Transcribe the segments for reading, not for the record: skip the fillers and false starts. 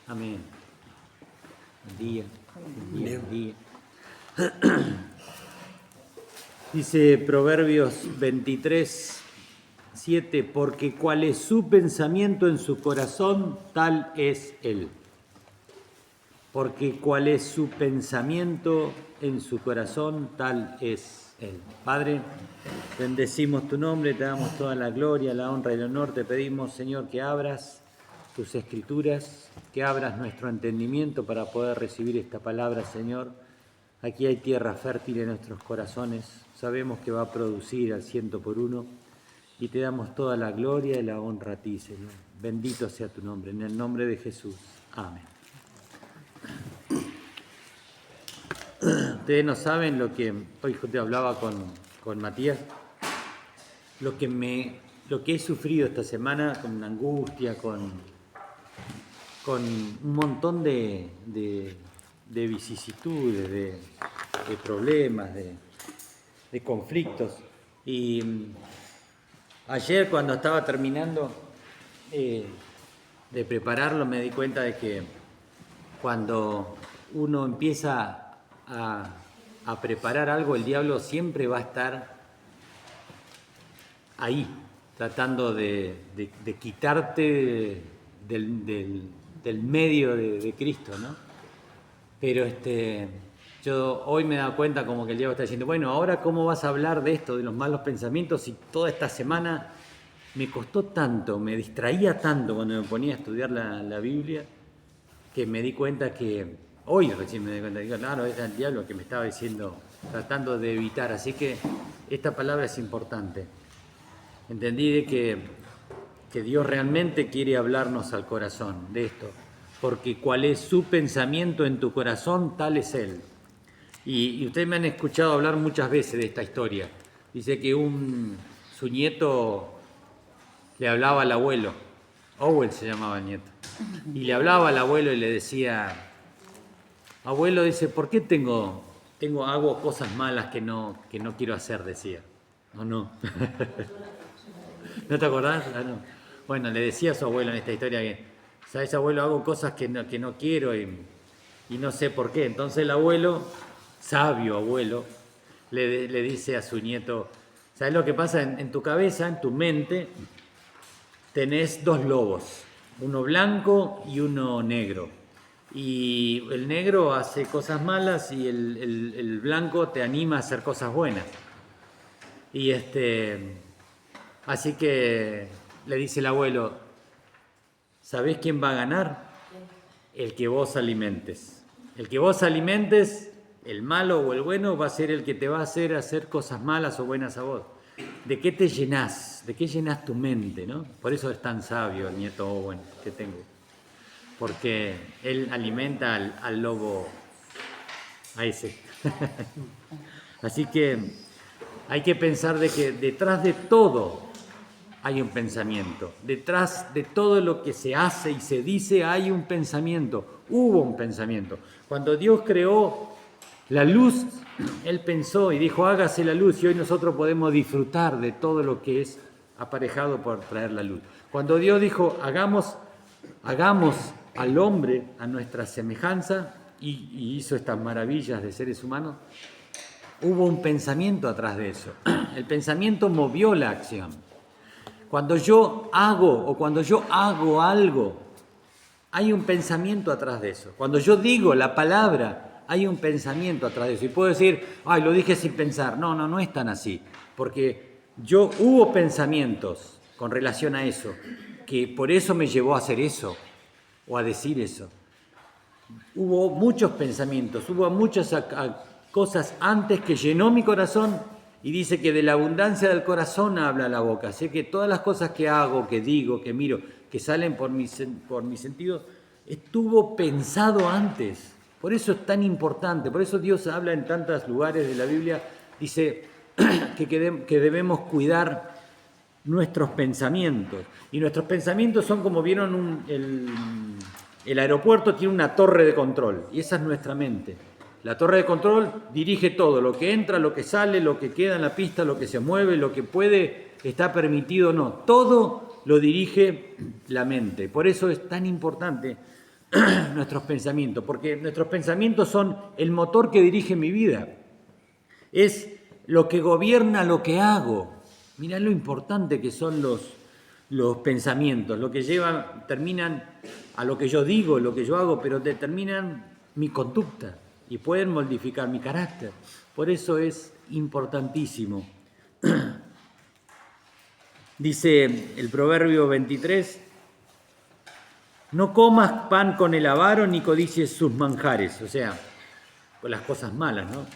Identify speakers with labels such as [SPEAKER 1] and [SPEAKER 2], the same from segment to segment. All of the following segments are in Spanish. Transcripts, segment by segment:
[SPEAKER 1] Amén. Buen día. Buen día. Buen día. Dice Proverbios 23, 7, porque cual es su pensamiento en su corazón, tal es él. Porque cual es su pensamiento en su corazón, tal es él. Padre, bendecimos tu nombre, te damos toda la gloria, la honra y el honor. Te pedimos, Señor, que abras tus escrituras, que abras nuestro entendimiento para poder recibir esta palabra, Señor. Aquí hay tierra fértil en nuestros corazones. Sabemos que va a producir al 100%. Y te damos toda la gloria y la honra a ti, Señor. Bendito sea tu nombre. En el nombre de Jesús. Amén. Ustedes no saben lo que... Hoy te hablaba con Matías. Lo que he sufrido esta semana con angustia, con un montón de vicisitudes, de problemas, de conflictos. Y ayer cuando estaba terminando de prepararlo me di cuenta de que cuando uno empieza a preparar algo, el diablo siempre va a estar ahí, tratando de quitarte del medio de Cristo, ¿no? Pero yo hoy me he dado cuenta como que el diablo está diciendo, bueno, ahora ¿cómo vas a hablar de esto, de los malos pensamientos? Y toda esta semana me costó tanto, me distraía tanto cuando me ponía a estudiar la Biblia, que me di cuenta que, hoy recién me di cuenta, digo, claro, es el diablo que me estaba diciendo, tratando de evitar. Así que esta palabra es importante. Entendí de que Dios realmente quiere hablarnos al corazón de esto, porque cuál es su pensamiento en tu corazón, tal es Él. Y ustedes me han escuchado hablar muchas veces de esta historia. Dice que su nieto le hablaba al abuelo, Owen se llamaba el nieto, y le hablaba al abuelo y le decía, abuelo, dice, ¿por qué hago cosas malas que no quiero hacer? Decía. ¿O no? ¿No te acordás? Ah, no. Bueno, le decía a su abuelo en esta historia que, ¿sabes, abuelo? Hago cosas que no quiero y no sé por qué. Entonces el abuelo, sabio abuelo, le dice a su nieto, ¿sabes lo que pasa? En tu cabeza, en tu mente, tenés dos lobos, uno blanco y uno negro. Y el negro hace cosas malas y el blanco te anima a hacer cosas buenas. Y así que le dice el abuelo, ¿sabés quién va a ganar? El que vos alimentes. El que vos alimentes, el malo o el bueno, va a ser el que te va a hacer cosas malas o buenas a vos. ¿De qué te llenás? ¿De qué llenás tu mente? ¿No? Por eso es tan sabio el nieto Owen que tengo. Porque él alimenta al lobo, a ese. Así que hay que pensar de que detrás de todo hay un pensamiento. Detrás de todo lo que se hace y se dice hay un pensamiento. Hubo un pensamiento. Cuando Dios creó la luz, Él pensó y dijo, hágase la luz. Y hoy nosotros podemos disfrutar de todo lo que es aparejado por traer la luz. Cuando Dios dijo, hagamos al hombre a nuestra semejanza y hizo estas maravillas de seres humanos, hubo un pensamiento atrás de eso. El pensamiento movió la acción. Cuando yo hago algo, hay un pensamiento atrás de eso. Cuando yo digo la palabra, hay un pensamiento atrás de eso. Y puedo decir, ay, lo dije sin pensar. No es tan así. Porque hubo pensamientos con relación a eso, que por eso me llevó a hacer eso, o a decir eso. Hubo muchos pensamientos, hubo muchas cosas antes que llenó mi corazón, y dice que de la abundancia del corazón habla la boca. Así que todas las cosas que hago, que digo, que miro, que salen por mis sentidos, estuvo pensado antes. Por eso es tan importante, por eso Dios habla en tantos lugares de la Biblia, dice que debemos cuidar nuestros pensamientos. Y nuestros pensamientos son, como vieron, el aeropuerto tiene una torre de control, y esa es nuestra mente. La torre de control dirige todo, lo que entra, lo que sale, lo que queda en la pista, lo que se mueve, lo que puede, está permitido o no. Todo lo dirige la mente. Por eso es tan importante nuestros pensamientos, porque nuestros pensamientos son el motor que dirige mi vida. Es lo que gobierna lo que hago. Mirá lo importante que son los pensamientos, lo que terminan a lo que yo digo, lo que yo hago, pero determinan mi conducta y pueden modificar mi carácter. Por eso es importantísimo. Dice el Proverbio 23, no comas pan con el avaro ni codicies sus manjares, o sea, con las cosas malas, ¿no?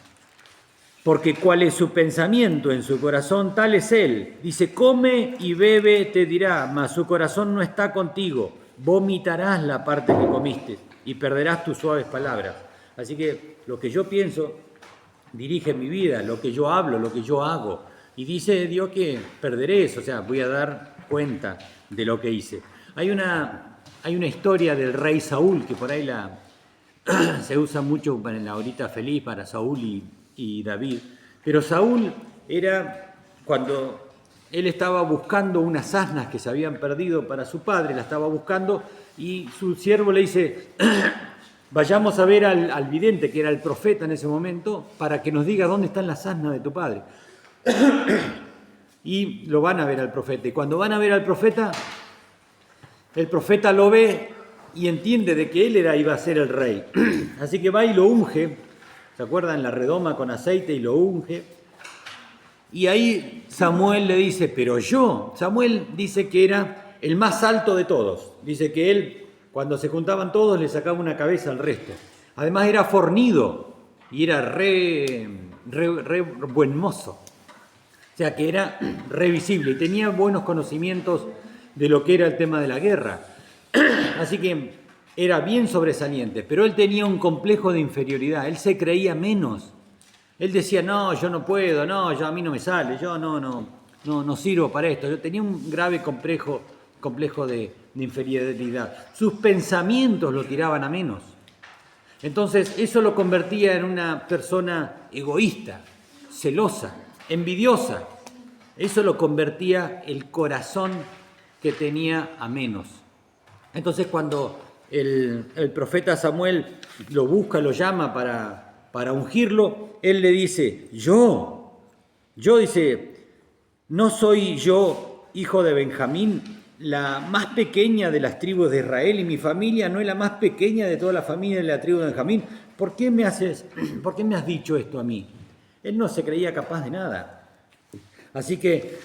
[SPEAKER 1] Porque cuál es su pensamiento en su corazón, tal es él. Dice, come y bebe, te dirá, mas su corazón no está contigo. Vomitarás la parte que comiste y perderás tus suaves palabras. Así que lo que yo pienso dirige mi vida, lo que yo hablo, lo que yo hago. Y dice Dios que perderé eso, o sea, voy a dar cuenta de lo que hice. Hay una historia del rey Saúl, que por ahí se usa mucho en la horita feliz para Saúl y David. Pero Saúl era cuando él estaba buscando unas asnas que se habían perdido para su padre, la estaba buscando y su siervo le dice, vayamos a ver al vidente, que era el profeta en ese momento, para que nos diga dónde están las asnas de tu padre. Y lo van a ver al profeta. Y cuando van a ver al profeta, el profeta lo ve y entiende de que él iba a ser el rey. Así que va y lo unge. ¿Se acuerdan? La redoma con aceite y lo unge. Y ahí Samuel le dice, pero Samuel dice que era el más alto de todos. Dice que él, cuando se juntaban todos, le sacaba una cabeza al resto. Además era fornido y era re buen mozo. O sea que era re visible y tenía buenos conocimientos de lo que era el tema de la guerra. Así que era bien sobresaliente, pero él tenía un complejo de inferioridad, él se creía menos. Él decía, no, yo no puedo, no, a mí no me sale, yo no sirvo para esto. Yo tenía un grave complejo de inferioridad. Sus pensamientos lo tiraban a menos. Entonces eso lo convertía en una persona egoísta, celosa, envidiosa. Eso lo convertía el corazón que tenía a menos. Entonces cuando el profeta Samuel lo busca, lo llama para ungirlo, él le dice, yo dice, ¿no soy yo hijo de Benjamín, la más pequeña de las tribus de Israel, y mi familia no es la más pequeña de toda la familia de la tribu de Benjamín? ¿Por qué me has dicho esto a mí? Él no se creía capaz de nada. Así que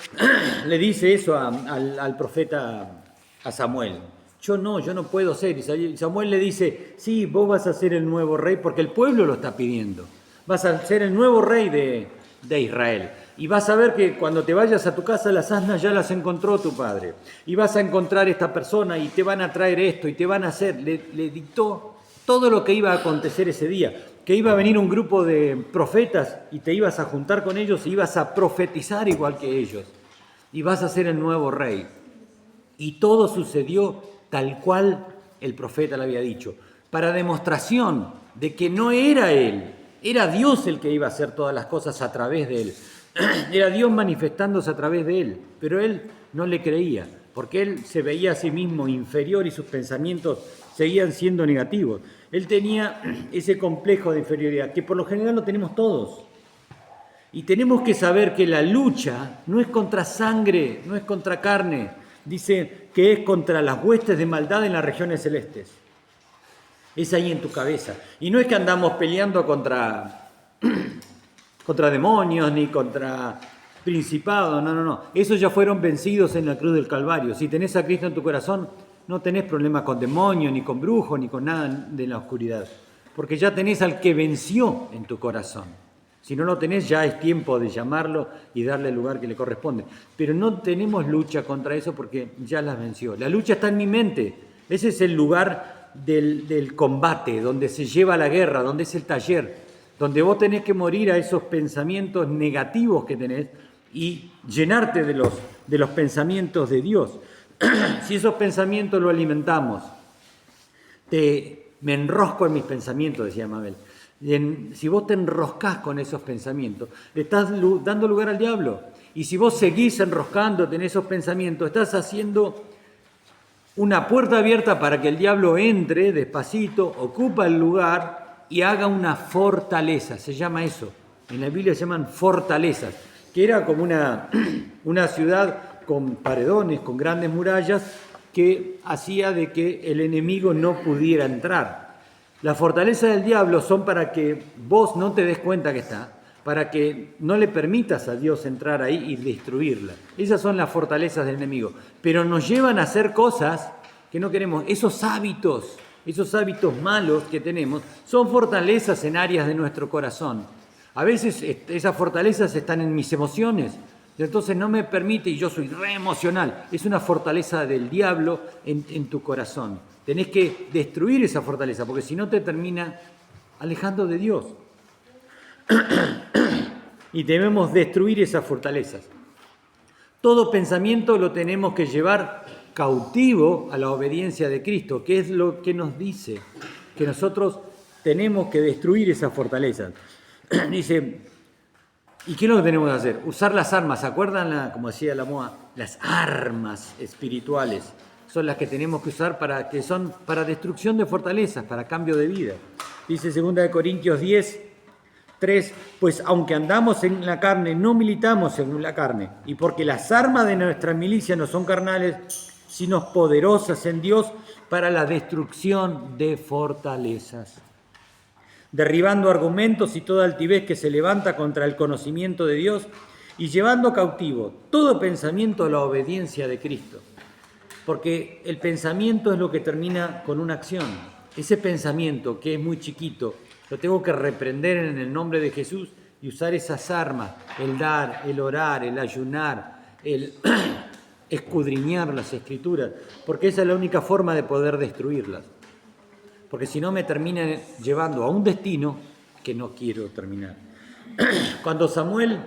[SPEAKER 1] le dice eso al profeta, a Samuel. Yo no puedo ser. Y Samuel le dice, sí, vos vas a ser el nuevo rey porque el pueblo lo está pidiendo. Vas a ser el nuevo rey de Israel. Y vas a ver que cuando te vayas a tu casa las asnas ya las encontró tu padre. Y vas a encontrar esta persona y te van a traer esto y te van a hacer. Le dictó todo lo que iba a acontecer ese día. Que iba a venir un grupo de profetas y te ibas a juntar con ellos y ibas a profetizar igual que ellos. Y vas a ser el nuevo rey. Y todo sucedió tal cual el profeta le había dicho, para demostración de que no era él, era Dios el que iba a hacer todas las cosas a través de él. Era Dios manifestándose a través de él, pero él no le creía, porque él se veía a sí mismo inferior y sus pensamientos seguían siendo negativos. Él tenía ese complejo de inferioridad, que por lo general lo tenemos todos. Y tenemos que saber que la lucha no es contra sangre, no es contra carne. Dice que es contra las huestes de maldad en las regiones celestes. Es ahí en tu cabeza. Y no es que andamos peleando contra demonios ni contra principados, no. Esos ya fueron vencidos en la cruz del Calvario. Si tenés a Cristo en tu corazón, no tenés problema con demonios, ni con brujos, ni con nada de la oscuridad. Porque ya tenés al que venció en tu corazón. Si no lo tenés, ya es tiempo de llamarlo y darle el lugar que le corresponde. Pero no tenemos lucha contra eso porque ya las venció. La lucha está en mi mente. Ese es el lugar del combate, donde se lleva la guerra, donde es el taller, donde vos tenés que morir a esos pensamientos negativos que tenés y llenarte de los pensamientos de Dios. Si esos pensamientos los alimentamos, me enrosco en mis pensamientos, decía Mabel. Si vos te enroscás con esos pensamientos, le estás dando lugar al diablo. Y si vos seguís enroscándote en esos pensamientos, estás haciendo una puerta abierta para que el diablo entre despacito, ocupa el lugar y haga una fortaleza, se llama eso. En la Biblia se llaman fortalezas, que era como una ciudad con paredones, con grandes murallas, que hacía de que el enemigo no pudiera entrar. Las fortalezas del diablo son para que vos no te des cuenta que está, para que no le permitas a Dios entrar ahí y destruirla. Esas son las fortalezas del enemigo. Pero nos llevan a hacer cosas que no queremos. Esos hábitos malos que tenemos, son fortalezas en áreas de nuestro corazón. A veces esas fortalezas están en mis emociones. Entonces no me permite, y yo soy re emocional. Es una fortaleza del diablo en tu corazón. Tenés que destruir esa fortaleza, porque si no te termina alejando de Dios. Y debemos destruir esas fortalezas. Todo pensamiento lo tenemos que llevar cautivo a la obediencia de Cristo, que es lo que nos dice, que nosotros tenemos que destruir esas fortalezas. Dice, ¿y qué es lo que tenemos que hacer? Usar las armas, ¿se acuerdan? Como decía la MOA, las armas espirituales son las que tenemos que usar que son para destrucción de fortalezas, para cambio de vida. Dice 2 Corintios 10, 3, pues aunque andamos en la carne, no militamos según la carne, y porque las armas de nuestra milicia no son carnales, sino poderosas en Dios para la destrucción de fortalezas, derribando argumentos y toda altivez que se levanta contra el conocimiento de Dios y llevando cautivo todo pensamiento a la obediencia de Cristo. Porque el pensamiento es lo que termina con una acción. Ese pensamiento que es muy chiquito, lo tengo que reprender en el nombre de Jesús y usar esas armas, el dar, el orar, el ayunar, el escudriñar las Escrituras, porque esa es la única forma de poder destruirlas. Porque si no me termina llevando a un destino que no quiero terminar. Cuando Samuel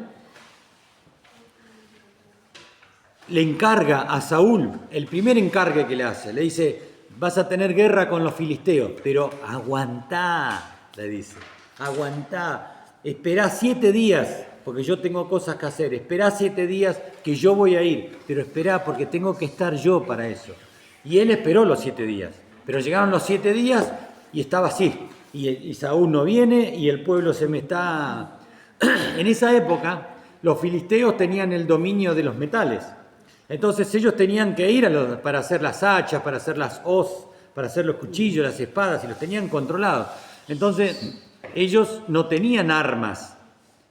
[SPEAKER 1] le encarga a Saúl, el primer encargue que le hace, le dice, vas a tener guerra con los filisteos, pero aguantá, le dice, aguantá, esperá 7 días, porque yo tengo cosas que hacer, esperá 7 días que yo voy a ir, pero esperá porque tengo que estar yo para eso. Y él esperó los 7 días, pero llegaron los 7 días y estaba así, y Saúl no viene y el pueblo se me está... En esa época los filisteos tenían el dominio de los metales. Entonces ellos tenían que ir para hacer las hachas, para hacer las hoz, para hacer los cuchillos, las espadas, y los tenían controlados. Entonces ellos no tenían armas.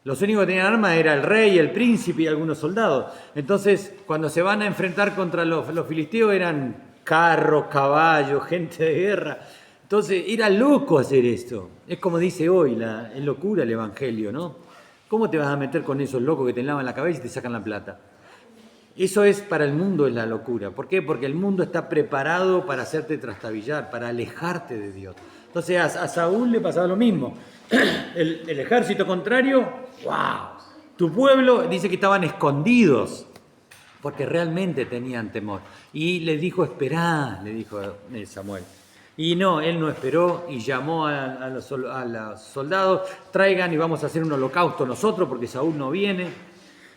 [SPEAKER 1] Los únicos que tenían armas era el rey, el príncipe y algunos soldados. Entonces cuando se van a enfrentar contra los filisteos eran carros, caballos, gente de guerra. Entonces era loco hacer esto. Es como dice hoy, es locura el evangelio, ¿no? ¿Cómo te vas a meter con esos locos que te lavan la cabeza y te sacan la plata? Eso es para el mundo, es la locura. ¿Por qué? Porque el mundo está preparado para hacerte trastabillar, para alejarte de Dios. Entonces a Saúl le pasaba lo mismo. El ejército contrario, ¡wow! Tu pueblo dice que estaban escondidos, porque realmente tenían temor. Y le dijo, esperá, le dijo Samuel. Y no, él no esperó y llamó a los soldados, traigan y vamos a hacer un holocausto nosotros, porque Saúl no viene.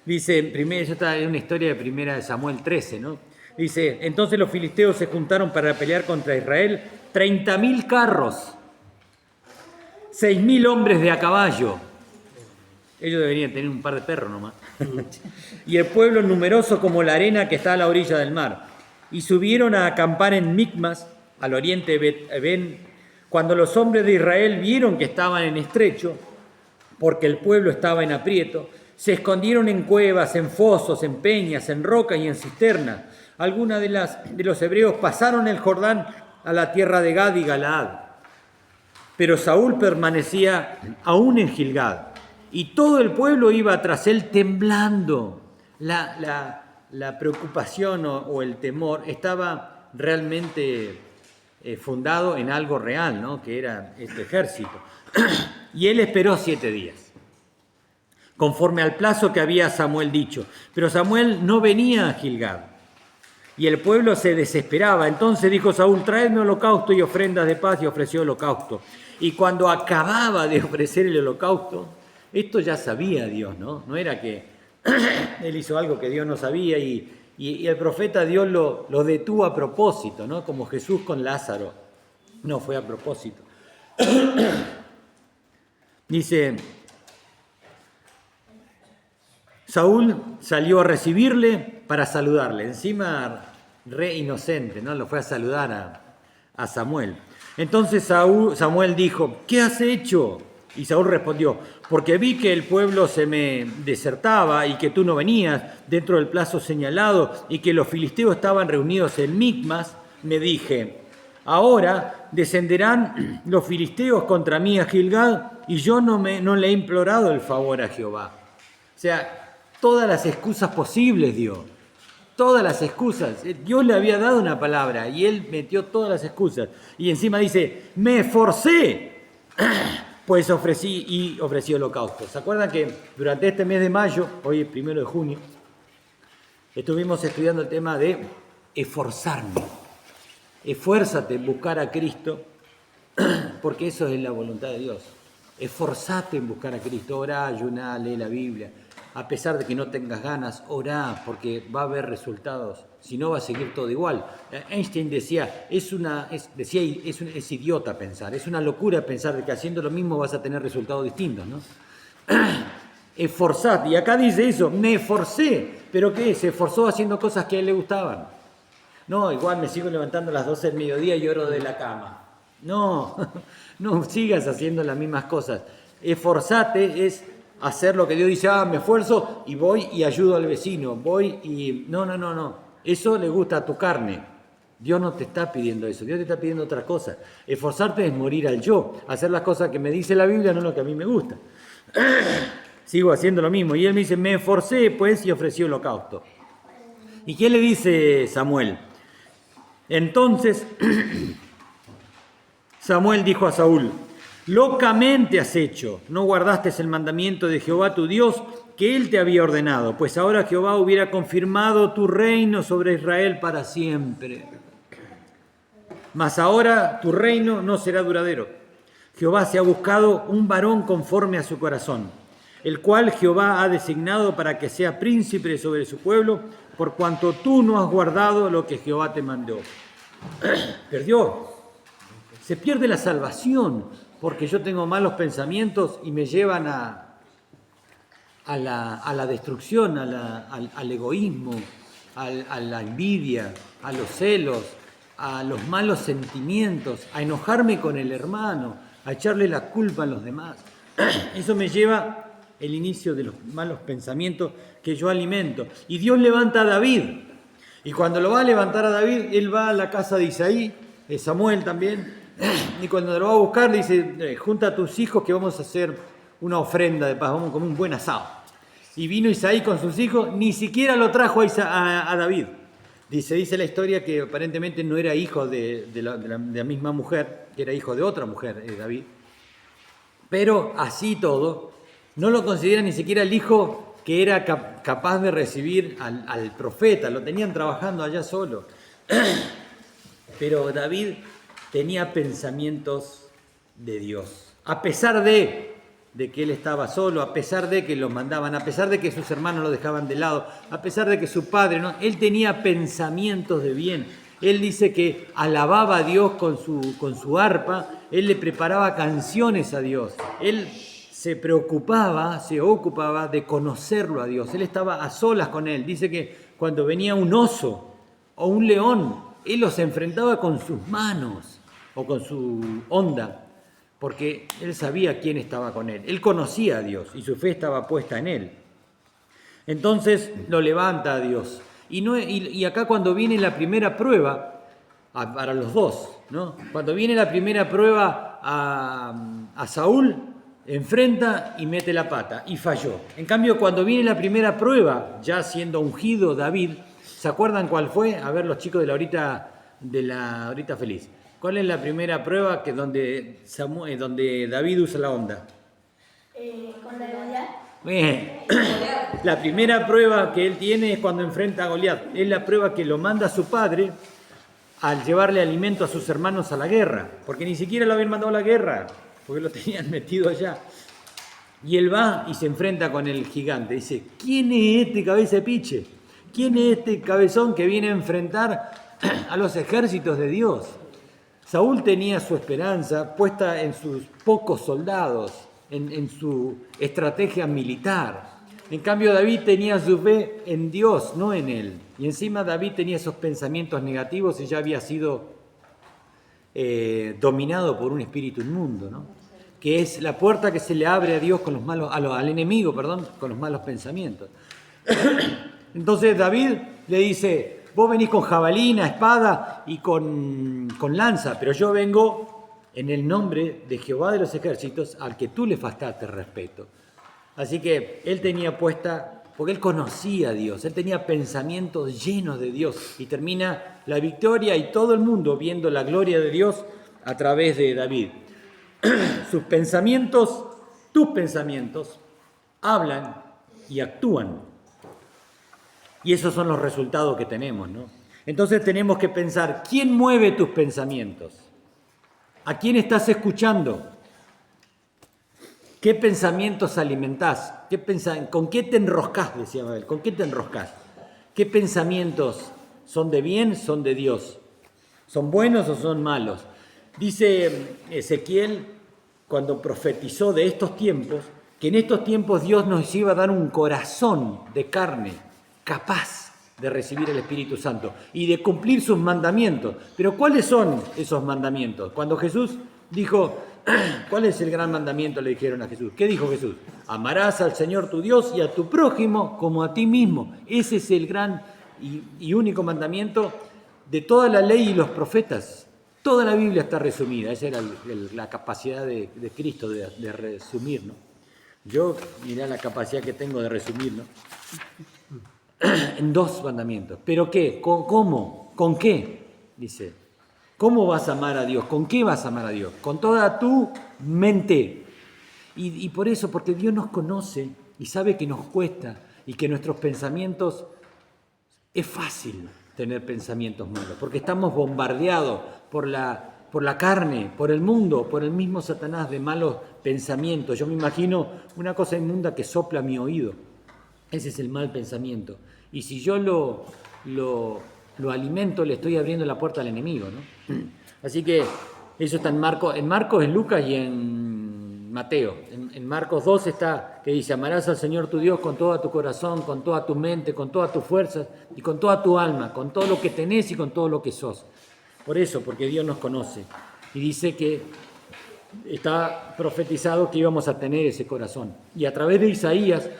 [SPEAKER 1] Dice, ya está en una historia de 1 Samuel 13, ¿no? Dice, entonces los filisteos se juntaron para pelear contra Israel, 30.000 carros, 6.000 hombres de a caballo. Ellos deberían tener un par de perros nomás. Y el pueblo numeroso como la arena que está a la orilla del mar. Y subieron a acampar en Micmas, al oriente de Ben, cuando los hombres de Israel vieron que estaban en estrecho, porque el pueblo estaba en aprieto, se escondieron en cuevas, en fosos, en peñas, en rocas y en cisternas. Algunas de los hebreos pasaron el Jordán a la tierra de Gad y Galaad. Pero Saúl permanecía aún en Gilgad. Y todo el pueblo iba tras él temblando. La preocupación o el temor estaba realmente fundado en algo real, ¿no? Que era este ejército. Y él esperó 7 días. Conforme al plazo que había Samuel dicho. Pero Samuel no venía a Gilgad, y el pueblo se desesperaba. Entonces dijo Saúl, traedme holocausto y ofrendas de paz, y ofreció holocausto. Y cuando acababa de ofrecer el holocausto, esto ya sabía Dios, ¿no? No era que él hizo algo que Dios no sabía y Y el profeta Dios lo detuvo a propósito, ¿no? Como Jesús con Lázaro. No fue a propósito. Dice, Saúl salió a recibirle para saludarle. Encima, re inocente, ¿no? Lo fue a saludar a Samuel. Entonces Samuel dijo, ¿qué has hecho? Y Saúl respondió, porque vi que el pueblo se me desertaba y que tú no venías dentro del plazo señalado y que los filisteos estaban reunidos en Micmas, me dije, ahora descenderán los filisteos contra mí a Gilgal y yo no le he implorado el favor a Jehová. O sea, todas las excusas posibles dio. Todas las excusas. Dios le había dado una palabra y él metió todas las excusas. Y encima dice, me esforcé, pues ofrecí holocausto. ¿Se acuerdan que durante este mes de mayo, hoy es 1 de junio, estuvimos estudiando el tema de esforzarme? Esfuérzate en buscar a Cristo, porque eso es la voluntad de Dios. Esforzate en buscar a Cristo, orá, ayuná, lee la Biblia. A pesar de que no tengas ganas, orá, porque va a haber resultados. Si no, va a seguir todo igual. Einstein decía, es idiota pensar, es una locura pensar de que haciendo lo mismo vas a tener resultados distintos, ¿no? Esforzate, y acá dice eso, me esforcé, pero ¿qué? Se esforzó haciendo cosas que a él le gustaban. No, igual me sigo levantando a las 12 del mediodía y lloro de la cama. No, no sigas haciendo las mismas cosas. Esforzate es hacer lo que Dios dice, me esfuerzo y voy y ayudo al vecino, voy y... No. Eso le gusta a tu carne. Dios no te está pidiendo eso, Dios te está pidiendo otra cosa. Esforzarte es morir al yo, hacer las cosas que me dice la Biblia, no lo que a mí me gusta. Sigo haciendo lo mismo. Y él me dice, me esforcé pues y ofrecí holocausto. ¿Y qué le dice Samuel? Entonces Samuel dijo a Saúl, locamente has hecho, no guardaste el mandamiento de Jehová tu Dios que él te había ordenado, pues ahora Jehová hubiera confirmado tu reino sobre Israel para siempre. Mas ahora tu reino no será duradero. Jehová se ha buscado un varón conforme a su corazón, el cual Jehová ha designado para que sea príncipe sobre su pueblo, por cuanto tú no has guardado lo que Jehová te mandó. Perdió. Se pierde la salvación porque yo tengo malos pensamientos y me llevan a la destrucción, al egoísmo, a la envidia, a los celos, a los malos sentimientos, a enojarme con el hermano, a echarle la culpa a los demás. Eso me lleva el inicio de los malos pensamientos que yo alimento. Y Dios levanta a David. Y cuando lo va a levantar a David, él va a la casa de Isaí, de Samuel también, y cuando lo va a buscar dice, junta a tus hijos que vamos a hacer una ofrenda de paz, vamos a comer un buen asado. Y vino Isaí con sus hijos, ni siquiera lo trajo a David. Dice la historia que aparentemente no era hijo de la misma mujer, que era hijo de otra mujer, David. Pero así todo, no lo considera ni siquiera el hijo que era capaz de recibir al profeta, lo tenían trabajando allá solo. Pero David tenía pensamientos de Dios, a pesar de que él estaba solo, a pesar de que lo mandaban, a pesar de que sus hermanos lo dejaban de lado, a pesar de que su padre, ¿no? Él tenía pensamientos de bien. Él dice que alababa a Dios con su arpa, él le preparaba canciones a Dios, él se ocupaba de conocerlo a Dios, él estaba a solas con él. Dice que cuando venía un oso o un león, él los enfrentaba con sus manos o con su onda, porque él sabía quién estaba con él. Él conocía a Dios y su fe estaba puesta en él. Entonces lo levanta a Dios. Y acá cuando viene la primera prueba, para los dos, ¿no? Cuando viene la primera prueba a Saúl, enfrenta y mete la pata y falló. En cambio, cuando viene la primera prueba, ya siendo ungido David, ¿se acuerdan cuál fue? A ver, los chicos de la horita feliz. ¿Cuál es la primera prueba donde David usa la onda?
[SPEAKER 2] Con la de Goliat.
[SPEAKER 1] Bien. La primera prueba que él tiene es cuando enfrenta a Goliat. Es la prueba que lo manda su padre al llevarle alimento a sus hermanos a la guerra, porque ni siquiera lo habían mandado a la guerra, porque lo tenían metido allá. Y él va y se enfrenta con el gigante. Dice, ¿quién es este cabeza de piche? ¿Quién es este cabezón que viene a enfrentar a los ejércitos de Dios? Saúl tenía su esperanza puesta en sus pocos soldados, en su estrategia militar. En cambio, David tenía su fe en Dios, no en él. Y encima David tenía esos pensamientos negativos y ya había sido dominado por un espíritu inmundo, ¿no? Que es la puerta que se le abre a Dios con los malos, al enemigo, perdón, con los malos pensamientos. Entonces David le dice: vos venís con jabalina, espada y con lanza, pero yo vengo en el nombre de Jehová de los ejércitos, al que tú le faltaste respeto. Así que él tenía puesta, porque él conocía a Dios, él tenía pensamientos llenos de Dios, y termina la victoria y todo el mundo viendo la gloria de Dios a través de David. Sus pensamientos, tus pensamientos, hablan y actúan. Y esos son los resultados que tenemos, ¿no? Entonces tenemos que pensar, ¿quién mueve tus pensamientos? ¿A quién estás escuchando? ¿Qué pensamientos alimentás? ¿Con qué te enroscás? Decía Mabel. ¿Con qué te enroscás? ¿Qué pensamientos son de bien, son de Dios? ¿Son buenos o son malos? Dice Ezequiel, cuando profetizó de estos tiempos, que en estos tiempos Dios nos iba a dar un corazón de carne capaz de recibir el Espíritu Santo y de cumplir sus mandamientos. Pero ¿cuáles son esos mandamientos? Cuando Jesús dijo, ¿cuál es el gran mandamiento?, le dijeron a Jesús. ¿Qué dijo Jesús? Amarás al Señor tu Dios y a tu prójimo como a ti mismo. Ese es el gran y único mandamiento de toda la ley y los profetas. Toda la Biblia está resumida. Esa era la capacidad de Cristo de resumir, ¿no? Yo, mirá la capacidad que tengo de resumir, ¿no? En 2 mandamientos. ¿Pero qué? ¿Cómo? ¿Con qué? Dice. ¿Cómo vas a amar a Dios? ¿Con qué vas a amar a Dios? Con toda tu mente. Y por eso, porque Dios nos conoce y sabe que nos cuesta y que nuestros pensamientos, es fácil tener pensamientos malos, porque estamos bombardeados por la carne, por el mundo, por el mismo Satanás de malos pensamientos. Yo me imagino una cosa inmunda que sopla a mi oído. Ese es el mal pensamiento. Y si yo lo alimento, le estoy abriendo la puerta al enemigo, ¿no? Así que eso está en Marcos, en Lucas y en Mateo. En Marcos 2 está que dice: amarás al Señor tu Dios con toda tu corazón, con toda tu mente, con todas tus fuerzas y con toda tu alma, con todo lo que tenés y con todo lo que sos. Por eso, porque Dios nos conoce. Y dice que está profetizado que íbamos a tener ese corazón. Y a través de Isaías,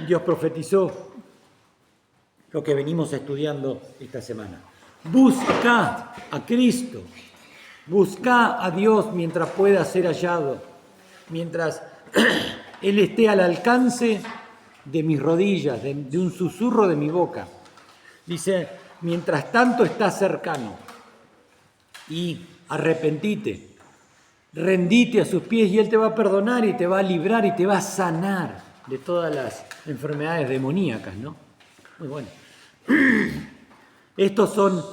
[SPEAKER 1] Dios profetizó lo que venimos estudiando esta semana. Busca a Cristo, busca a Dios mientras pueda ser hallado, mientras Él esté al alcance de mis rodillas, de un susurro de mi boca. Dice, mientras tanto está cercano. Y arrepentite, rendite a sus pies y Él te va a perdonar y te va a librar y te va a sanar de todas las enfermedades demoníacas, ¿no? Muy bueno. Estos son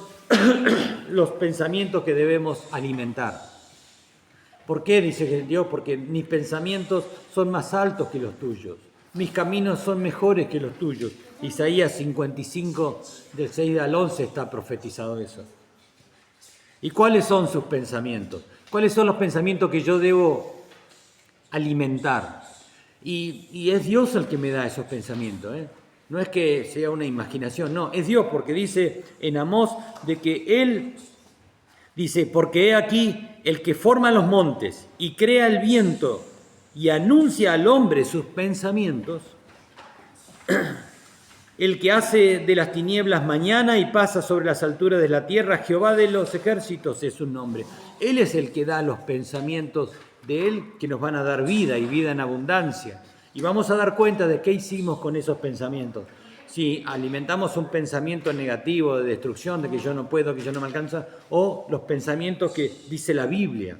[SPEAKER 1] los pensamientos que debemos alimentar. ¿Por qué? Dice Dios, porque mis pensamientos son más altos que los tuyos. Mis caminos son mejores que los tuyos. Isaías 55, del 6 al 11 está profetizado eso. ¿Y cuáles son sus pensamientos? ¿Cuáles son los pensamientos que yo debo alimentar? Y es Dios el que me da esos pensamientos, ¿eh? No es que sea una imaginación, no, es Dios, porque dice en Amós de que Él, dice, porque he aquí el que forma los montes y crea el viento y anuncia al hombre sus pensamientos, el que hace de las tinieblas mañana y pasa sobre las alturas de la tierra, Jehová de los ejércitos es su nombre. Él es el que da los pensamientos de Él que nos van a dar vida y vida en abundancia. Y vamos a dar cuenta de qué hicimos con esos pensamientos. Si alimentamos un pensamiento negativo de destrucción, de que yo no puedo, que yo no me alcanza, o los pensamientos que dice la Biblia.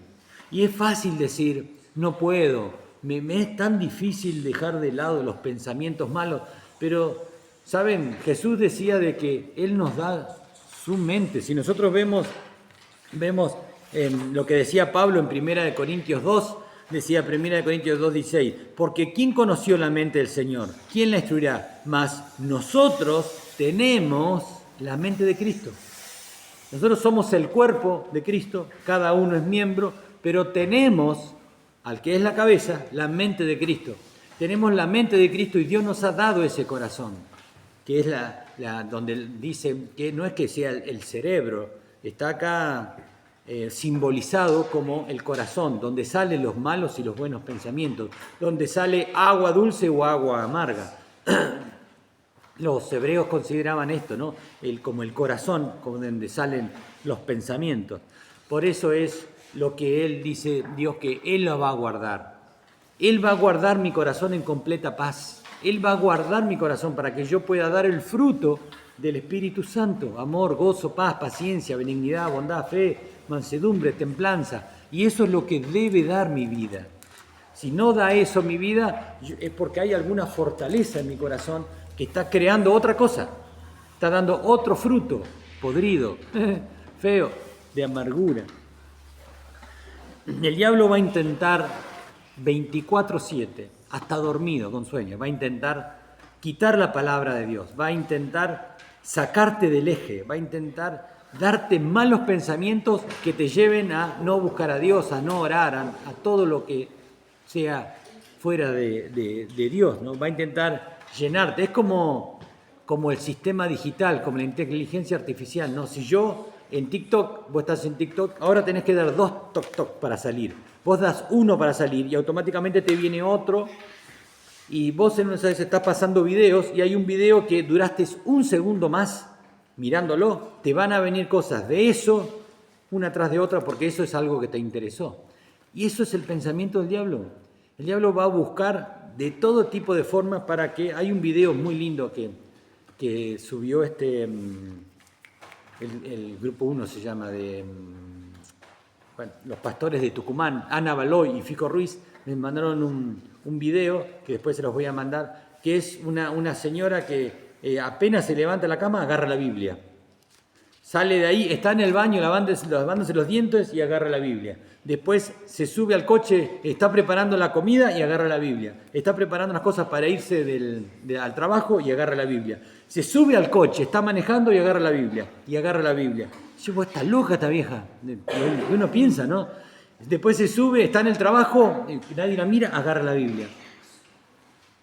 [SPEAKER 1] Y es fácil decir, no puedo, me es tan difícil dejar de lado los pensamientos malos, pero, ¿saben? Jesús decía de que Él nos da su mente. Si nosotros vemos en lo que decía Pablo en 1 Corintios 2, decía 1 Corintios 2:16, porque ¿quién conoció la mente del Señor? ¿Quién la instruirá? Mas nosotros tenemos la mente de Cristo. Nosotros somos el cuerpo de Cristo, cada uno es miembro, pero tenemos, al que es la cabeza, la mente de Cristo. Tenemos la mente de Cristo y Dios nos ha dado ese corazón, que es donde dice que no es que sea el cerebro, está acá simbolizado como el corazón, donde salen los malos y los buenos pensamientos, donde sale agua dulce o agua amarga. Los hebreos consideraban esto, ¿no? Como el corazón, como donde salen los pensamientos. Por eso es lo que Él dice, Dios, que Él lo va a guardar. Él va a guardar mi corazón en completa paz. Él va a guardar mi corazón para que yo pueda dar el fruto del Espíritu Santo. Amor, gozo, paz, paciencia, benignidad, bondad, fe, mansedumbre, templanza. Y eso es lo que debe dar mi vida. Si no da eso mi vida, es porque hay alguna fortaleza en mi corazón que está creando otra cosa. Está dando otro fruto podrido, feo, de amargura. El diablo va a intentar 24/7, hasta dormido, con sueño, va a intentar quitar la palabra de Dios, va a intentar sacarte del eje, va a intentar darte malos pensamientos que te lleven a no buscar a Dios, a no orar, a todo lo que sea fuera de Dios, ¿no? Va a intentar llenarte. Es como el sistema digital, como la inteligencia artificial, ¿no? Si yo en TikTok, vos estás en TikTok, ahora tenés que dar 2 toc para salir. Vos das 1 para salir y automáticamente te viene otro. Y vos en una vez estás pasando videos y hay un video que duraste 1 segundo más mirándolo. Te van a venir cosas de eso, una tras de otra, porque eso es algo que te interesó. Y eso es el pensamiento del diablo. El diablo va a buscar de todo tipo de formas para que... Hay un video muy lindo que subió el grupo 1 se llama, los pastores de Tucumán, Ana Baloy y Fico Ruiz, me mandaron un video, que después se los voy a mandar, que es una señora que apenas se levanta de la cama, agarra la Biblia. Sale de ahí, está en el baño lavándose los dientes y agarra la Biblia. Después se sube al coche, está preparando la comida y agarra la Biblia. Está preparando unas cosas para irse al trabajo y agarra la Biblia. Se sube al coche, está manejando y agarra la Biblia. Y agarra la Biblia. Yo, pues, está loca esta vieja. Y uno piensa, ¿no? Después se sube, está en el trabajo, nadie la mira, agarra la Biblia.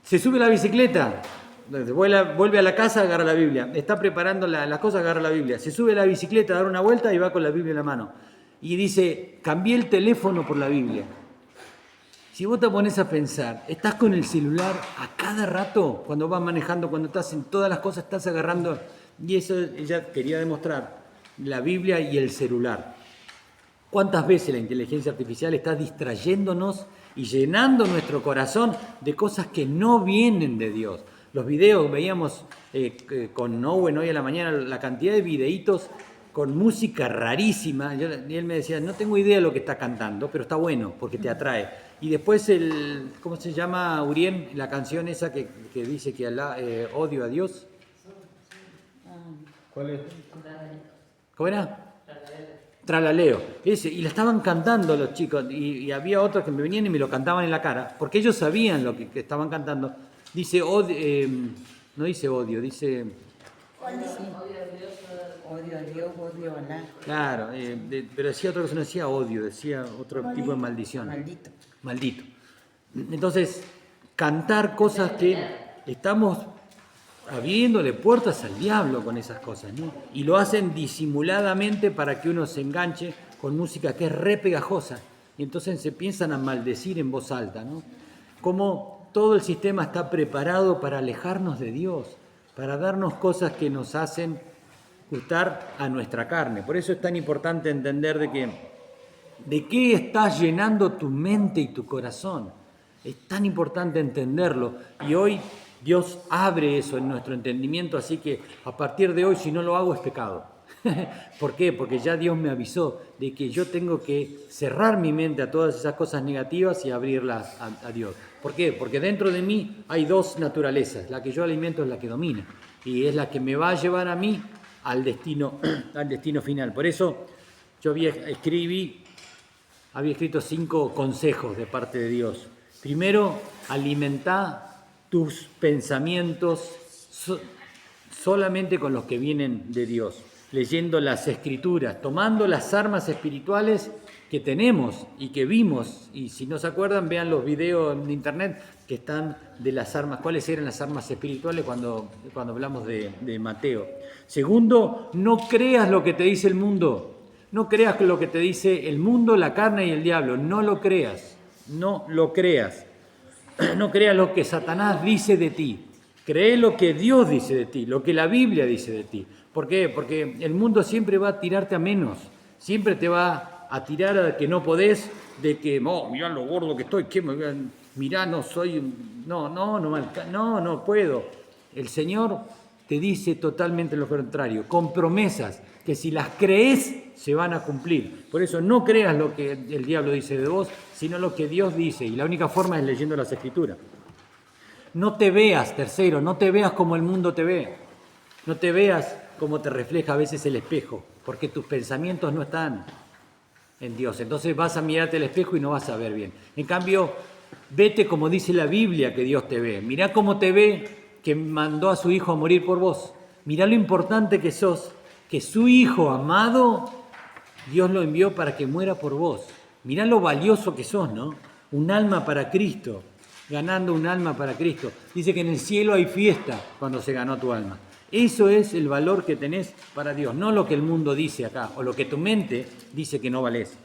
[SPEAKER 1] Se sube a la bicicleta, vuelve a la casa, agarra la Biblia. Está preparando las cosas, agarra la Biblia. Se sube a la bicicleta a dar una vuelta y va con la Biblia en la mano. Y dice, cambié el teléfono por la Biblia. Si vos te pones a pensar, estás con el celular a cada rato, cuando vas manejando, cuando estás en todas las cosas, estás agarrando. Y eso ella quería demostrar, la Biblia y el celular. ¿Cuántas veces la inteligencia artificial está distrayéndonos y llenando nuestro corazón de cosas que no vienen de Dios? Los videos, veíamos con Owen hoy a la mañana la cantidad de videitos con música rarísima. Y él me decía, no tengo idea de lo que está cantando, pero está bueno porque te atrae. Y después ¿cómo se llama, Urien? La canción esa que dice que odio a Dios.
[SPEAKER 3] ¿Cuál es?
[SPEAKER 1] ¿Cómo era? Tralaleo. Y la estaban cantando los chicos y había otros que me venían y me lo cantaban en la cara, porque ellos sabían lo que estaban cantando. Dice, no dice odio, dice...
[SPEAKER 4] Odio a Dios, odio a la...
[SPEAKER 1] Claro, pero decía otra cosa, no decía odio, decía otro tipo de maldición.
[SPEAKER 4] Maldito.
[SPEAKER 1] Maldito. Entonces, cantar cosas que estamos abriéndole puertas al diablo con esas cosas, ¿no? Y lo hacen disimuladamente para que uno se enganche con música que es re pegajosa. Y entonces se piensan a maldecir en voz alta, ¿no? Como todo el sistema está preparado para alejarnos de Dios, para darnos cosas que nos hacen gustar a nuestra carne. Por eso es tan importante entender de qué estás llenando tu mente y tu corazón. Es tan importante entenderlo. Y hoy Dios abre eso en nuestro entendimiento, así que a partir de hoy, si no lo hago, es pecado. ¿Por qué? Porque ya Dios me avisó de que yo tengo que cerrar mi mente a todas esas cosas negativas y abrirlas a Dios. ¿Por qué? Porque dentro de mí hay 2 naturalezas. La que yo alimento es la que domina y es la que me va a llevar a mí al destino final. Por eso yo escribí había escrito 5 consejos de parte de Dios. Primero, alimenta tus pensamientos solamente con los que vienen de Dios, leyendo las Escrituras, tomando las armas espirituales que tenemos y que vimos. Y si no se acuerdan, vean los videos en internet que están de las armas, cuáles eran las armas espirituales cuando hablamos de Mateo. Segundo, no creas lo que te dice el mundo. No creas lo que te dice el mundo, la carne y el diablo. No lo creas. No lo creas. No creas lo que Satanás dice de ti. Cree lo que Dios dice de ti, lo que la Biblia dice de ti. ¿Por qué? Porque el mundo siempre va a tirarte a menos. Siempre te va a tirar a que no podés, de que, oh, mirá lo gordo que estoy, mirá, no soy, no puedo. El Señor te dice totalmente lo contrario, con promesas que si las crees se van a cumplir. Por eso no creas lo que el diablo dice de vos, sino lo que Dios dice, y la única forma es leyendo las Escrituras. No te veas, tercero, no te veas como el mundo te ve. No te veas como te refleja a veces el espejo, porque tus pensamientos no están en Dios. Entonces vas a mirarte al espejo y no vas a ver bien. En cambio, vete como dice la Biblia que Dios te ve. Mirá cómo te ve, que mandó a su Hijo a morir por vos. Mirá lo importante que sos, que su Hijo amado, Dios lo envió para que muera por vos. Mirá lo valioso que sos, ¿no? Un alma para Cristo, ganando un alma para Cristo. Dice que en el cielo hay fiesta cuando se ganó tu alma. Eso es el valor que tenés para Dios, no lo que el mundo dice acá, o lo que tu mente dice que no valés.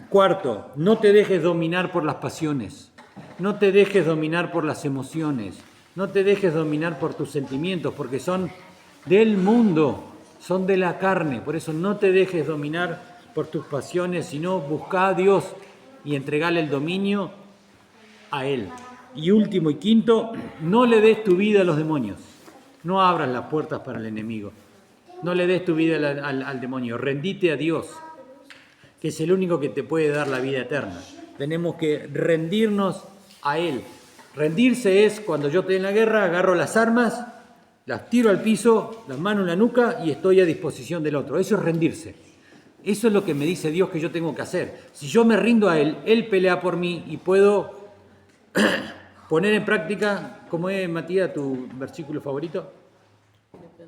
[SPEAKER 1] Cuarto, no te dejes dominar por las pasiones, no te dejes dominar por las emociones, no te dejes dominar por tus sentimientos, porque son del mundo, son de la carne. Por eso no te dejes dominar por tus pasiones, sino busca a Dios y entregale el dominio a Él. Y último y quinto, no le des tu vida a los demonios. No abras las puertas para el enemigo. No le des tu vida al demonio. Rendite a Dios, que es el único que te puede dar la vida eterna. Tenemos que rendirnos a Él. Rendirse es cuando yo estoy en la guerra, agarro las armas, las tiro al piso, las manos en la nuca y estoy a disposición del otro. Eso es rendirse. Eso es lo que me dice Dios que yo tengo que hacer. Si yo me rindo a Él, Él pelea por mí y puedo poner en práctica, ¿cómo es, Matías, tu versículo favorito?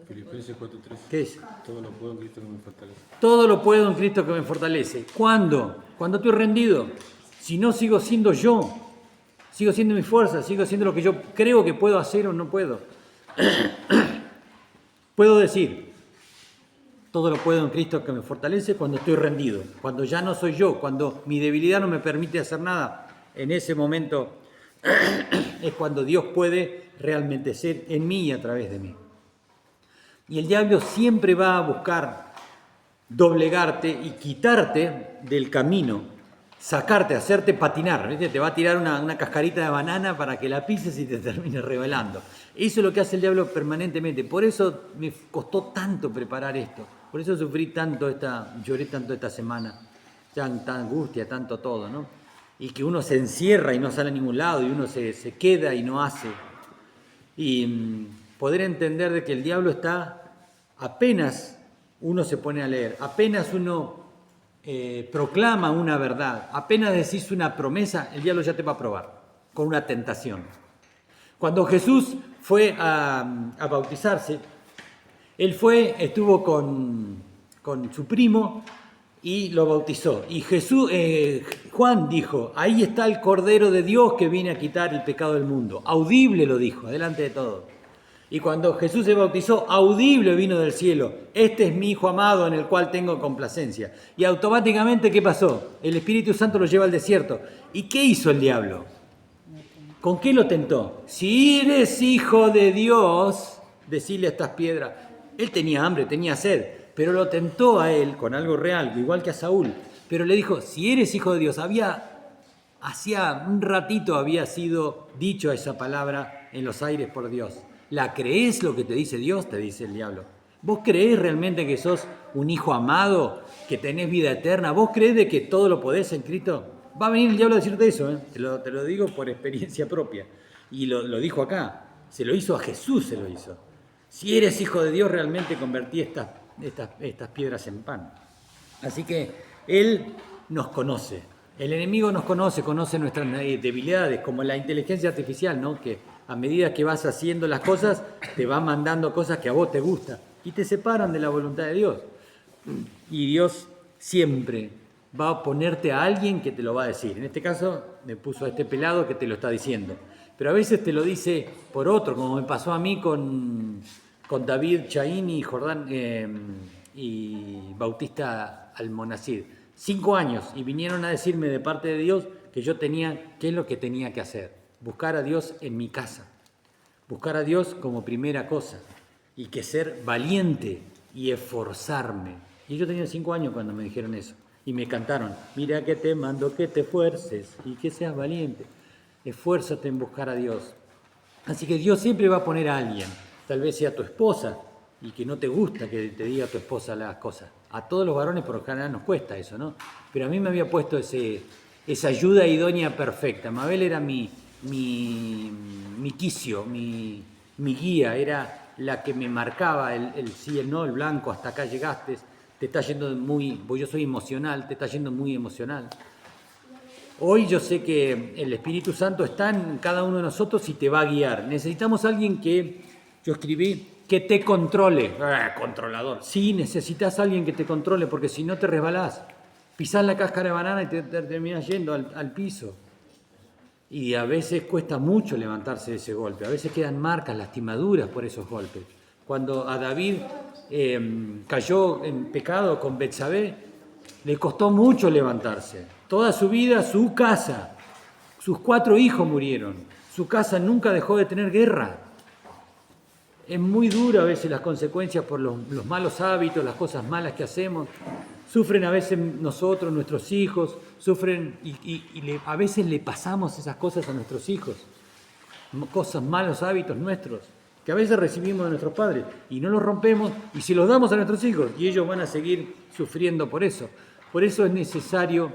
[SPEAKER 3] Filipenses 4:3.
[SPEAKER 1] ¿Qué es?
[SPEAKER 3] Todo lo puedo en Cristo que me fortalece.
[SPEAKER 1] Todo lo puedo en Cristo que me fortalece. ¿Cuándo? Cuando estoy rendido. Si no, sigo siendo yo. Sigo siendo mi fuerza, sigo siendo lo que yo creo que puedo hacer o no puedo. Puedo decir, todo lo puedo en Cristo que me fortalece cuando estoy rendido. Cuando ya no soy yo, cuando mi debilidad no me permite hacer nada. En ese momento es cuando Dios puede realmente ser en mí y a través de mí. Y el diablo siempre va a buscar doblegarte y quitarte del camino, sacarte, hacerte patinar, ¿viste? Te va a tirar una cascarita de banana para que la pises y te termine revelando. Eso es lo que hace el diablo permanentemente. Por eso me costó tanto preparar esto. Por eso sufrí tanto, lloré tanto esta semana. Tanta angustia, tanto todo, ¿no? Y que uno se encierra y no sale a ningún lado, y uno se queda y no hace. Y poder entender de que el diablo está, apenas uno se pone a leer, apenas uno proclama una verdad, apenas decís una promesa, el diablo ya te va a probar con una tentación. Cuando Jesús fue a bautizarse, él estuvo con su primo y lo bautizó. Y Juan dijo, ahí está el Cordero de Dios que viene a quitar el pecado del mundo. Audible lo dijo, delante de todos. Y cuando Jesús se bautizó, audible vino del cielo. Este es mi Hijo amado en el cual tengo complacencia. Y automáticamente, ¿qué pasó? El Espíritu Santo lo lleva al desierto. ¿Y qué hizo el diablo? ¿Con qué lo tentó? Si eres hijo de Dios, decile a estas piedras. Él tenía hambre, tenía sed, pero lo tentó a él con algo real, igual que a Saúl. Pero le dijo, si eres hijo de Dios, hacía un ratito había sido dicho esa palabra en los aires por Dios. ¿La creés lo que te dice Dios? Te dice el diablo. ¿Vos creés realmente que sos un hijo amado, que tenés vida eterna? ¿Vos creés de que todo lo podés en Cristo? Va a venir el diablo a decirte eso, ¿eh? Te lo digo por experiencia propia. Y lo dijo acá. Se lo hizo a Jesús, se lo hizo. Si eres hijo de Dios, realmente convertí estas piedras en pan. Así que él nos conoce. El enemigo nos conoce, conoce nuestras debilidades, como la inteligencia artificial, ¿no? Que a medida que vas haciendo las cosas, te va mandando cosas que a vos te gustan y te separan de la voluntad de Dios. Y Dios siempre va a ponerte a alguien que te lo va a decir. En este caso me puso a este pelado que te lo está diciendo. Pero a veces te lo dice por otro, como me pasó a mí con David Chaín y Jordán y Bautista Almonacid. 5 años y vinieron a decirme de parte de Dios que yo tenía, qué es lo que tenía que hacer. Buscar a Dios en mi casa. Buscar a Dios como primera cosa. Y que ser valiente y esforzarme. Y yo tenía 5 años cuando me dijeron eso. Y me cantaron, mira que te mando que te esfuerces y que seas valiente. Esfuérzate en buscar a Dios. Así que Dios siempre va a poner a alguien. Tal vez sea tu esposa y que no te gusta que te diga tu esposa las cosas. A todos los varones por lo general nos cuesta eso, ¿no? Pero a mí me había puesto esa ayuda idónea perfecta. Mabel era mi quicio, mi guía, era la que me marcaba el sí, el no, el blanco, hasta acá llegaste, te está yendo muy, pues yo soy emocional, te está yendo muy emocional. Hoy yo sé que el Espíritu Santo está en cada uno de nosotros y te va a guiar. Necesitamos a alguien que, yo escribí, que te controle. Controlador. Sí, necesitas a alguien que te controle porque si no te resbalás. Pisás la cáscara de banana y te terminás yendo al piso. Y a veces cuesta mucho levantarse de ese golpe. A veces quedan marcas, lastimaduras por esos golpes. Cuando a David cayó en pecado con Betsabé, le costó mucho levantarse. Toda su vida, su casa, sus 4 hijos murieron. Su casa nunca dejó de tener guerra. Es muy duro a veces las consecuencias por los malos hábitos, las cosas malas que hacemos. Sufren a veces nosotros, nuestros hijos, sufren y a veces le pasamos esas cosas a nuestros hijos. Cosas, malos hábitos nuestros, que a veces recibimos de nuestros padres y no los rompemos y se los damos a nuestros hijos y ellos van a seguir sufriendo por eso. Por eso es necesario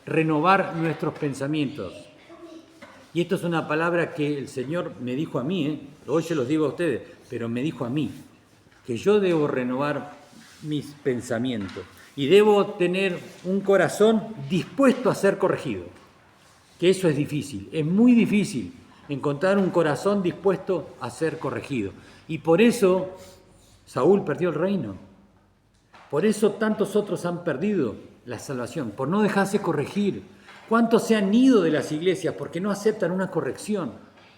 [SPEAKER 1] renovar nuestros pensamientos. Y esto es una palabra que el Señor me dijo a mí, hoy se los digo a ustedes, pero me dijo a mí, que yo debo renovar mis pensamientos y debo tener un corazón dispuesto a ser corregido, que eso es difícil, es muy difícil encontrar un corazón dispuesto a ser corregido. Y por eso Saúl perdió el reino, por eso tantos otros han perdido la salvación, por no dejarse corregir. ¿Cuántos se han ido de las iglesias porque no aceptan una corrección?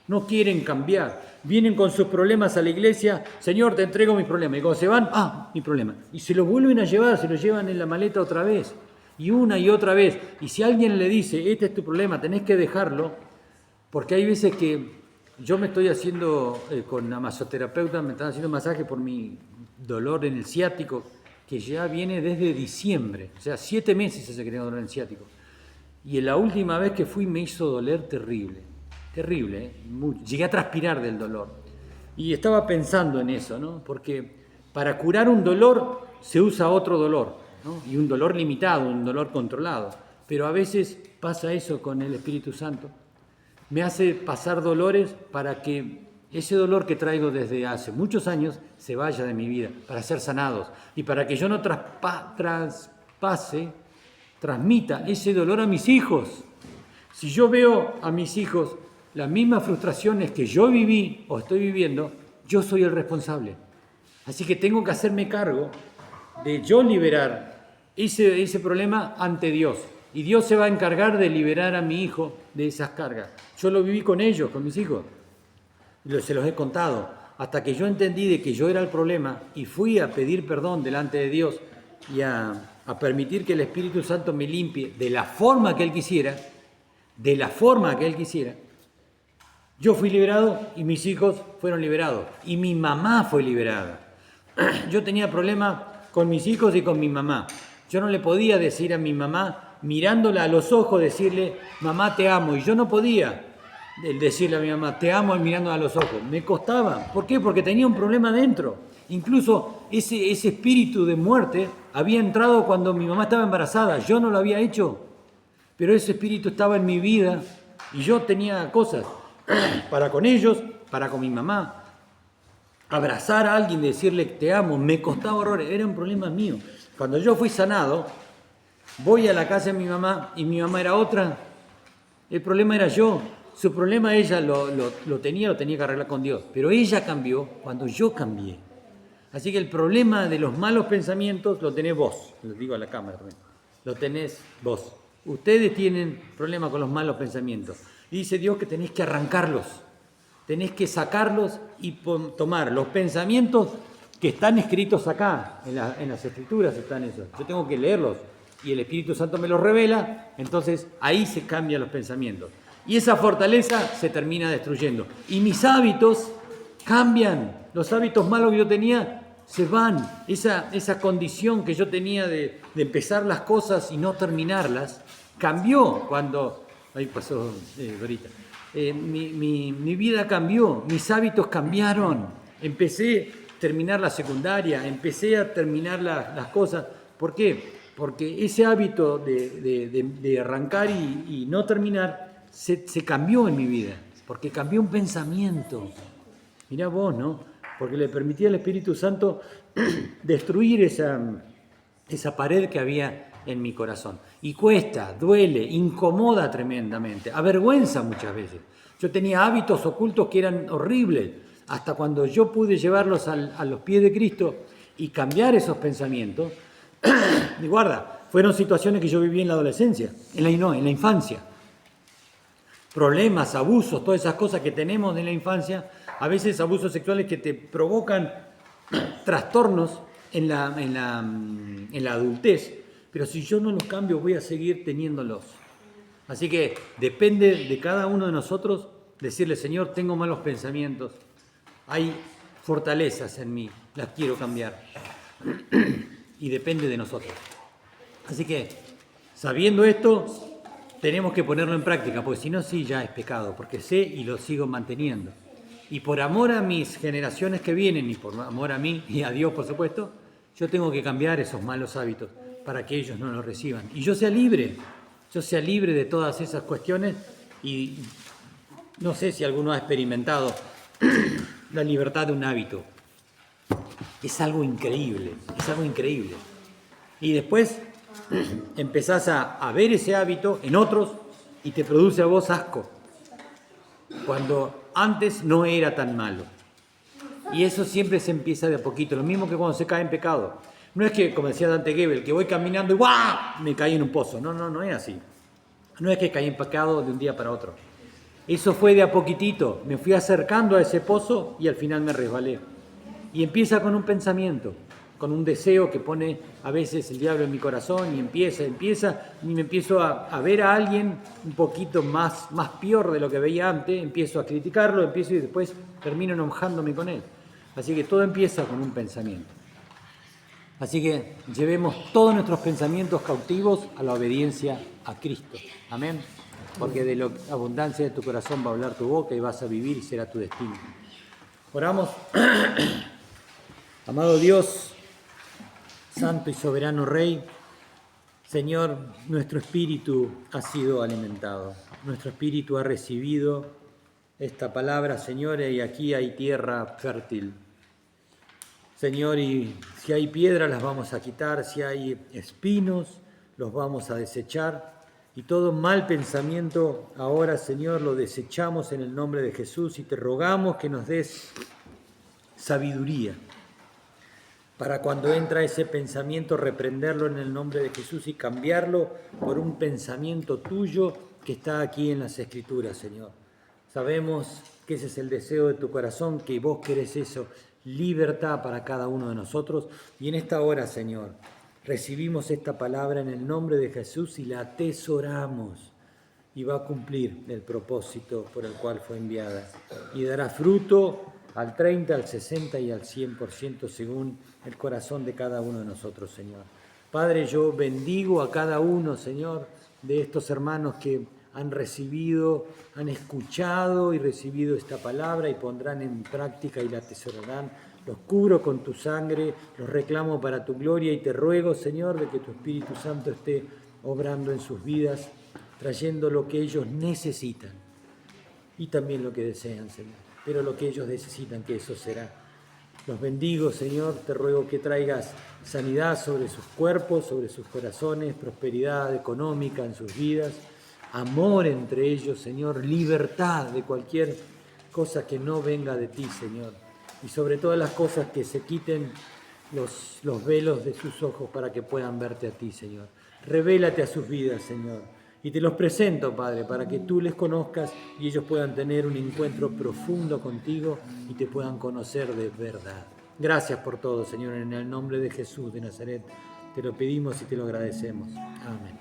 [SPEAKER 1] No quieren cambiar. Vienen con sus problemas a la iglesia, Señor, te entrego mis problemas. Y cuando se van, mi problema. Y se los vuelven a llevar, se los llevan en la maleta otra vez. Y una y otra vez. Y si alguien le dice, este es tu problema, tenés que dejarlo, porque hay veces que yo me estoy haciendo, con la masoterapeuta, me están haciendo masaje por mi dolor en el ciático, que ya viene desde diciembre. O sea, 7 meses hace que tengo dolor en el ciático. Y la última vez que fui me hizo doler terrible, terrible, llegué a transpirar del dolor. Y estaba pensando en eso, ¿no? Porque para curar un dolor se usa otro dolor, ¿no? Y un dolor limitado, un dolor controlado. Pero a veces pasa eso con el Espíritu Santo. Me hace pasar dolores para que ese dolor que traigo desde hace muchos años se vaya de mi vida, para ser sanados. Y para que yo no transmita ese dolor a mis hijos. Si yo veo a mis hijos las mismas frustraciones que yo viví o estoy viviendo, yo soy el responsable. Así que tengo que hacerme cargo de yo liberar ese problema ante Dios. Y Dios se va a encargar de liberar a mi hijo de esas cargas. Yo lo viví con ellos, con mis hijos. Se los he contado. Hasta que yo entendí de que yo era el problema y fui a pedir perdón delante de Dios y a permitir que el Espíritu Santo me limpie de la forma que Él quisiera, yo fui liberado y mis hijos fueron liberados. Y mi mamá fue liberada. Yo tenía problemas con mis hijos y con mi mamá. Yo no le podía decir a mi mamá, mirándola a los ojos, decirle, mamá te amo. Y yo no podía decirle a mi mamá, te amo mirándola a los ojos. Me costaba. ¿Por qué? Porque tenía un problema dentro. Incluso ese espíritu de muerte había entrado cuando mi mamá estaba embarazada. Yo no lo había hecho, pero ese espíritu estaba en mi vida y yo tenía cosas para con ellos, para con mi mamá. Abrazar a alguien, decirle te amo, me costaba horrores, era un problema mío. Cuando yo fui sanado, voy a la casa de mi mamá y mi mamá era otra. El problema era yo. Su problema ella lo tenía que arreglar con Dios. Pero ella cambió cuando yo cambié. Así que el problema de los malos pensamientos lo tenés vos. Lo digo a la cámara también. Lo tenés vos. Ustedes tienen problema con los malos pensamientos. Y dice Dios que tenés que arrancarlos. Tenés que sacarlos y tomar los pensamientos que están escritos acá. En las Escrituras están esos. Yo tengo que leerlos. Y el Espíritu Santo me los revela. Entonces ahí se cambian los pensamientos. Y esa fortaleza se termina destruyendo. Y mis hábitos cambian. Los hábitos malos que yo tenía se van. Esa condición que yo tenía de empezar las cosas y no terminarlas, cambió cuando... Ahí pasó Dorita. Mi vida cambió, mis hábitos cambiaron. Empecé a terminar la secundaria, empecé a terminar las cosas. ¿Por qué? Porque ese hábito de arrancar y no terminar se cambió en mi vida, porque cambió un pensamiento. Mirá vos, ¿no? Porque le permitía al Espíritu Santo destruir esa pared que había en mi corazón. Y cuesta, duele, incomoda tremendamente, avergüenza muchas veces. Yo tenía hábitos ocultos que eran horribles, hasta cuando yo pude llevarlos a los pies de Cristo y cambiar esos pensamientos. Y guarda, fueron situaciones que yo viví en la adolescencia, en la infancia. Problemas, abusos, todas esas cosas que tenemos en la infancia, a veces abusos sexuales que te provocan trastornos en la adultez, pero si yo no los cambio voy a seguir teniéndolos. Así que depende de cada uno de nosotros decirle, Señor, tengo malos pensamientos, hay fortalezas en mí, las quiero cambiar. Y depende de nosotros. Así que, sabiendo esto, tenemos que ponerlo en práctica, porque si no, sí, ya es pecado, porque sé y lo sigo manteniendo. Y por amor a mis generaciones que vienen, y por amor a mí y a Dios, por supuesto, yo tengo que cambiar esos malos hábitos para que ellos no los reciban. Y yo sea libre de todas esas cuestiones. Y no sé si alguno ha experimentado la libertad de un hábito. Es algo increíble, es algo increíble. Y después empezás a ver ese hábito en otros y te produce a vos asco, cuando antes no era tan malo. Y eso siempre se empieza de a poquito, lo mismo que cuando se cae en pecado. No es que, como decía Dante Gebel, que voy caminando y ¡guau! Me caí en un pozo. No es así. No es que caí en pecado de un día para otro. Eso fue de a poquitito. Me fui acercando a ese pozo y al final me resbalé. Y empieza con un pensamiento, con un deseo que pone a veces el diablo en mi corazón y empieza, y me empiezo a ver a alguien un poquito más peor de lo que veía antes, empiezo a criticarlo, y después termino enojándome con él. Así que todo empieza con un pensamiento. Así que llevemos todos nuestros pensamientos cautivos a la obediencia a Cristo. Amén. Porque de la abundancia de tu corazón va a hablar tu boca y vas a vivir y será tu destino. Oramos. Amado Dios, Santo y Soberano Rey, Señor, nuestro espíritu ha sido alimentado, nuestro espíritu ha recibido esta palabra, Señor, y aquí hay tierra fértil. Señor, y si hay piedras las vamos a quitar, si hay espinos los vamos a desechar, y todo mal pensamiento ahora, Señor, lo desechamos en el nombre de Jesús y te rogamos que nos des sabiduría para cuando entra ese pensamiento reprenderlo en el nombre de Jesús y cambiarlo por un pensamiento tuyo que está aquí en las Escrituras, Señor. Sabemos que ese es el deseo de tu corazón, que vos querés eso, libertad para cada uno de nosotros. Y en esta hora, Señor, recibimos esta palabra en el nombre de Jesús y la atesoramos. Y va a cumplir el propósito por el cual fue enviada. Y dará fruto al 30, al 60 y al 100% según el corazón de cada uno de nosotros, Señor. Padre, yo bendigo a cada uno, Señor, de estos hermanos que han recibido, han escuchado y recibido esta palabra y pondrán en práctica y la atesorarán. Los cubro con tu sangre, los reclamo para tu gloria y te ruego, Señor, de que tu Espíritu Santo esté obrando en sus vidas, trayendo lo que ellos necesitan y también lo que desean, Señor. Pero lo que ellos necesitan, que eso será. Los bendigo, Señor, te ruego que traigas sanidad sobre sus cuerpos, sobre sus corazones, prosperidad económica en sus vidas, amor entre ellos, Señor, libertad de cualquier cosa que no venga de ti, Señor. Y sobre todas las cosas que se quiten los velos de sus ojos para que puedan verte a ti, Señor. Revélate a sus vidas, Señor. Y te los presento, Padre, para que tú les conozcas y ellos puedan tener un encuentro profundo contigo y te puedan conocer de verdad. Gracias por todo, Señor, en el nombre de Jesús de Nazaret. Te lo pedimos y te lo agradecemos. Amén.